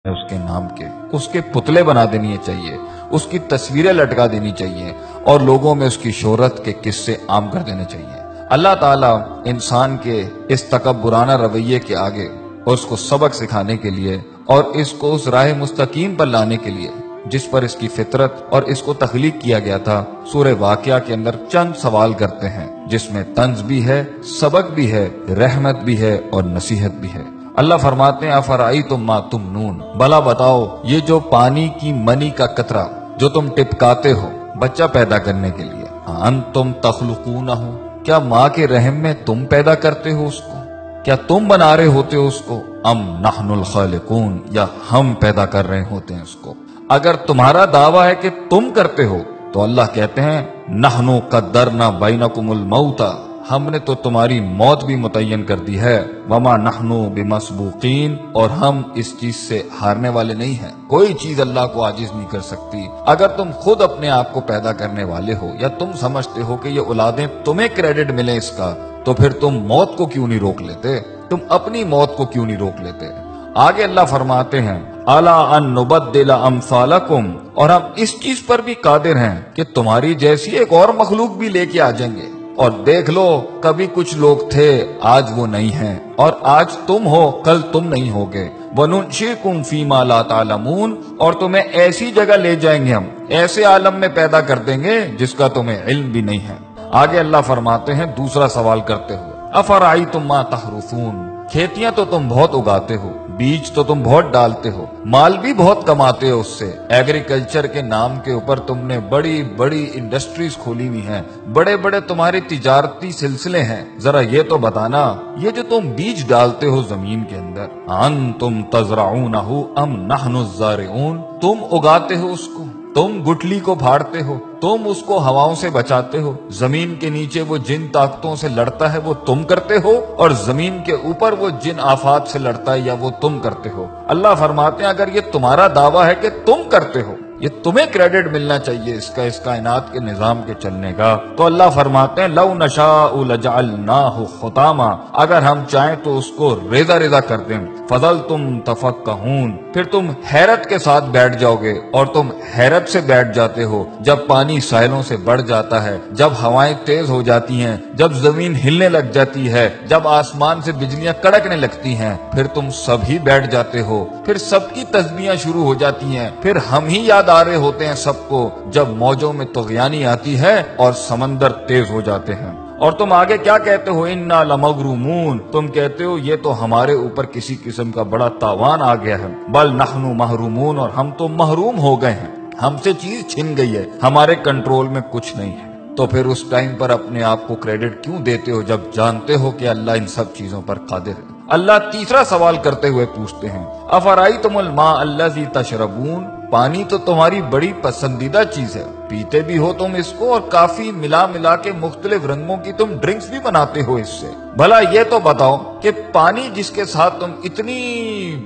اس کے نام کے اس کے پتلے بنا دینی چاہیے، اس کی تصویریں لٹکا دینی چاہیے اور لوگوں میں اس کی شہرت کے قصے عام کر دینے چاہیے۔ اللہ تعالیٰ انسان کے اس تکبرانہ رویے کے آگے اس کو سبق سکھانے کے لیے اور اس کو اس راہ مستقیم پر لانے کے لیے جس پر اس کی فطرت اور اس کو تخلیق کیا گیا تھا، سورہ واقعہ کے اندر چند سوال کرتے ہیں جس میں طنز بھی ہے، سبق بھی ہے، رحمت بھی ہے اور نصیحت بھی ہے۔ اللہ فرماتے ہیں افرأیتم ما تمنون، بھلا بتاؤ یہ جو پانی کی منی کا قطرہ جو تم ٹپکاتے ہو بچہ پیدا کرنے کے لیے، انتم تخلقونہ، کیا ماں کے رحم میں تم پیدا کرتے ہو اس کو؟ کیا تم بنا رہے ہوتے ہو اس کو؟ ام نحن الخالقون، یا ہم پیدا کر رہے ہوتے ہیں اس کو؟ اگر تمہارا دعویٰ ہے کہ تم کرتے ہو تو اللہ کہتے ہیں نحن قدرنا بینکم الموت، ہم نے تو تمہاری موت بھی متعین کر دی ہے، وما نحن بمسبوقین، اور ہم اس چیز سے ہارنے والے نہیں ہیں، کوئی چیز اللہ کو عاجز نہیں کر سکتی۔ اگر تم خود اپنے آپ کو پیدا کرنے والے ہو یا تم سمجھتے ہو کہ یہ اولادیں تمہیں کریڈٹ ملے اس کا، تو پھر تم موت کو کیوں نہیں روک لیتے؟ تم اپنی موت کو کیوں نہیں روک لیتے؟ آگے اللہ فرماتے ہیں الا ان نبدل امثالکم، اور ہم اس چیز پر بھی قادر ہیں کہ تمہاری جیسی ایک اور مخلوق بھی لے کے آ جائیں گے، اور دیکھ لو کبھی کچھ لوگ تھے آج وہ نہیں ہیں، اور آج تم ہو کل تم نہیں ہوگے، وَنُنشِئْكُمْ فِي مَا لَا تَعْلَمُونَ، اور تمہیں ایسی جگہ لے جائیں گے، ہم ایسے عالم میں پیدا کر دیں گے جس کا تمہیں علم بھی نہیں ہے۔ آگے اللہ فرماتے ہیں دوسرا سوال کرتے ہوئے افرأیتم ما تحرثون، کھیتیاں تو تم بہت اگاتے ہو، بیج تو تم بہت ڈالتے ہو، مال بھی بہت کماتے ہو اس سے، ایگریکلچر کے نام کے اوپر تم نے بڑی بڑی انڈسٹریز کھولی ہوئی ہیں، بڑے بڑے تمہارے تجارتی سلسلے ہیں، ذرا یہ تو بتانا یہ جو تم بیج ڈالتے ہو زمین کے اندر، انتم تزرعونہ ام نحن الزارعون، تم اگاتے ہو اس کو، تم گٹلی کو پھاڑتے ہو، تم اس کو ہواؤں سے بچاتے ہو، زمین کے نیچے وہ جن طاقتوں سے لڑتا ہے وہ تم کرتے ہو، اور زمین کے اوپر وہ جن آفات سے لڑتا ہے یا وہ تم کرتے ہو۔ اللہ فرماتے ہیں اگر یہ تمہارا دعویٰ ہے کہ تم کرتے ہو، یہ تمہیں کریڈٹ ملنا چاہیے اس کائنات کے نظام کے چلنے کا، تو اللہ فرماتے ہیں لو نشاء لجعلناہ حطاما، اگر ہم چاہیں تو اس کو ریزہ ریزہ کر دیں، فظلتم تفکہون، پھر تم حیرت کے ساتھ بیٹھ جاؤ گے، اور تم حیرت سے بیٹھ جاتے ہو جب پانی ساحلوں سے بڑھ جاتا ہے، جب ہوائیں تیز ہو جاتی ہیں، جب زمین ہلنے لگ جاتی ہے، جب آسمان سے بجلیاں کڑکنے لگتی ہیں، پھر تم سب ہی بیٹھ جاتے ہو، پھر سب کی تسبیحاں شروع ہو جاتی ہیں، پھر ہم ہی یاد آ رہے ہوتے ہیں سب کو جب موجوں میں طغیانی آتی ہے اور سمندر تیز ہو جاتے ہیں۔ اور تم آگے کیا کہتے ہو انا لمغرومون، تم کہتے ہو یہ تو ہمارے اوپر کسی قسم کا بڑا تاوان آ گیا ہے، بل نحن محرومون، اور ہم تو محروم ہو گئے ہیں، ہم سے چیز چھن گئی ہے، ہمارے کنٹرول میں کچھ نہیں ہے۔ تو پھر اس ٹائم پر اپنے آپ کو کریڈٹ کیوں دیتے ہو جب جانتے ہو کہ اللہ ان سب چیزوں پر قادر ہے؟ اللہ تیسرا سوال کرتے ہوئے پوچھتے ہیں افرأیتم الماء الذی تشربون، پانی تو تمہاری بڑی پسندیدہ چیز ہے، پیتے بھی ہو تم اس کو، اور کافی ملا ملا کے مختلف رنگوں کی تم ڈرنکس بھی بناتے ہو اس سے، بھلا یہ تو بتاؤ کہ پانی جس کے ساتھ تم اتنی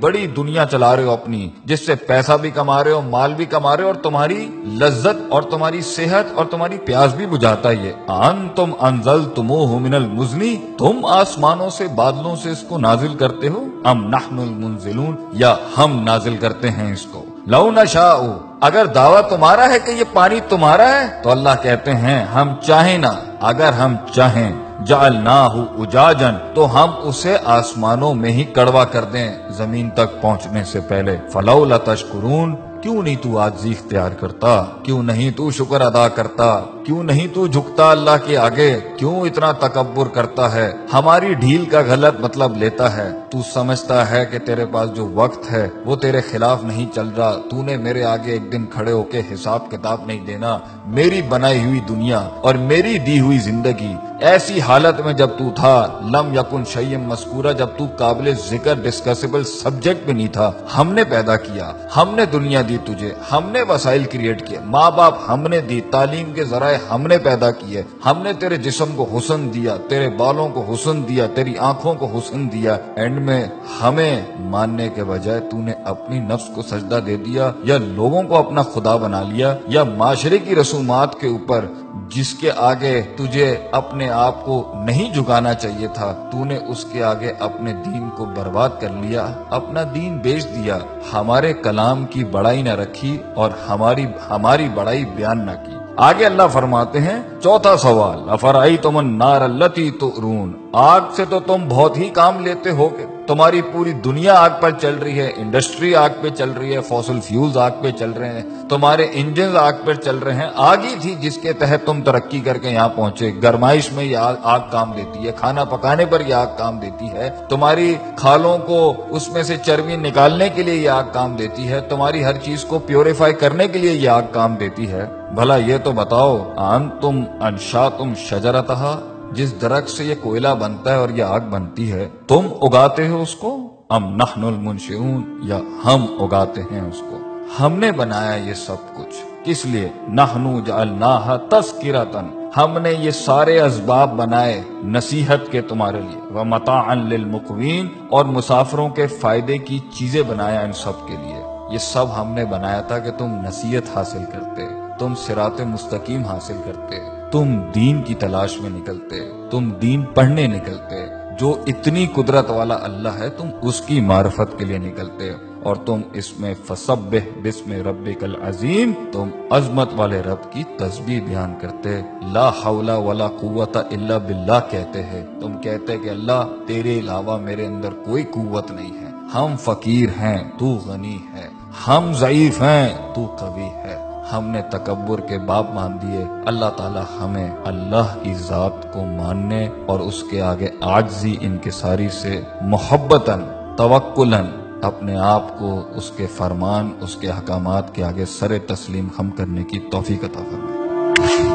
بڑی دنیا چلا رہے ہو اپنی، جس سے پیسہ بھی کما رہے ہو، مال بھی کما رہے ہو، اور تمہاری لذت اور تمہاری صحت اور تمہاری پیاس بھی بجھاتا ہے، انتم انزلتموہ من المزن، تم آسمانوں سے بادلوں سے اس کو نازل کرتے ہو، ام نحن المنزلون، یا ہم نازل کرتے ہیں اس کو۔ لو نشاء، اگر دعویٰ تمہارا ہے کہ یہ پانی تمہارا ہے تو اللہ کہتے ہیں ہم چاہیں نا، اگر ہم چاہیں جعلناہ اجاجا، تو ہم اسے آسمانوں میں ہی کڑوا کر دیں زمین تک پہنچنے سے پہلے، فلولا تشکرون، کیوں نہیں تو عاجزی اختیار کرتا، کیوں نہیں تو شکر ادا کرتا، کیوں نہیں تو جھکتا اللہ کے آگے، کیوں اتنا تکبر کرتا ہے، ہماری ڈھیل کا غلط مطلب لیتا ہے، تو سمجھتا ہے کہ تیرے پاس جو وقت ہے وہ تیرے خلاف نہیں چل رہا، تو نے میرے آگے ایک دن کھڑے ہو کے حساب کتاب نہیں دینا، میری بنائی ہوئی دنیا اور میری دی ہوئی زندگی ایسی حالت میں جب تو تھا، لم یکن شیئا مذکورا، جب تو قابل ذکر ڈسکسیبل سبجیکٹ بھی نہیں تھا، ہم نے پیدا کیا، ہم نے دنیا دی تجھے، ہم نے وسائل کریٹ کیے، ماں باپ ہم نے دی، تعلیم کے ذرائع بجائے ہم نے پیدا کی ہے، ہم نے تیرے جسم کو حسن دیا، تیرے بالوں کو حسن دیا، تیری آنکھوں کو حسن دیا، اینڈ میں ہمیں ماننے کے بجائے تو نے اپنی نفس کو سجدہ دے دیا، یا لوگوں کو اپنا خدا بنا لیا، یا معاشرے کی رسومات کے اوپر جس کے آگے تجھے اپنے آپ کو نہیں جھکانا چاہیے تھا، تو نے اس کے آگے اپنے دین کو برباد کر لیا، اپنا دین بیچ دیا، ہمارے کلام کی بڑائی نہ رکھی اور ہماری بڑائی بیان نہ کی۔ آگے اللہ فرماتے ہیں چوتھا سوال، افرأیتم النار التی تؤرون، آگ سے تو تم بہت ہی کام لیتے ہو گے، تمہاری پوری دنیا آگ پر چل رہی ہے، انڈسٹری آگ پہ چل رہی ہے، فوسل فیولز آگ پہ چل رہے ہیں، تمہارے انجنز آگ پر چل رہے ہیں، آگ ہی تھی جس کے تحت تم ترقی کر کے یہاں پہنچے، گرمائش میں یہ آگ کام دیتی ہے، کھانا پکانے پر یہ آگ کام دیتی ہے، تمہاری کھالوں کو اس میں سے چربی نکالنے کے لیے یہ آگ کام دیتی ہے، تمہاری ہر چیز کو پیوریفائی کرنے کے لیے یہ آگ کام دیتی ہے۔ بھلا یہ تو بتاؤ، انتم انشاتم شجرتہا، جس درخت سے یہ کوئلہ بنتا ہے اور یہ آگ بنتی ہے، تم اگاتے ہو اس کو، ام نحن المنشئون، یا ہم اگاتے ہیں اس کو؟ ہم نے بنایا یہ سب کچھ، کس لیے؟ نحن جعلناها تذکرۃ، ہم نے یہ سارے اسباب بنائے نصیحت کے تمہارے لیے، ومتاعا للمقوین، اور مسافروں کے فائدے کی چیزیں بنایا ان سب کے لیے۔ یہ سب ہم نے بنایا تھا کہ تم نصیحت حاصل کرتے، تم صراط مستقیم حاصل کرتے، تم دین کی تلاش میں نکلتے، تم دین پڑھنے نکلتے، جو اتنی قدرت والا اللہ ہے تم اس کی معرفت کے لیے نکلتے، اور تم اس میں فسبح بسم ربک العظیم، تم عظمت والے رب کی تسبیح بیان کرتے، لا حول ولا قوت الا باللہ کہتے ہیں، تم کہتے کہ اللہ تیرے علاوہ میرے اندر کوئی قوت نہیں ہے، ہم فقیر ہیں تو غنی ہے، ہم ضعیف ہیں تو قوی ہے، ہم نے تکبر کے باب مان دیے۔ اللہ تعالی ہمیں اللہ کی ذات کو ماننے اور اس کے آگے عاجزی انکساری سے محبتاً توکلاً اپنے آپ کو اس کے فرمان، اس کے احکامات کے آگے سر تسلیم خم کرنے کی توفیق عطا فرمائے۔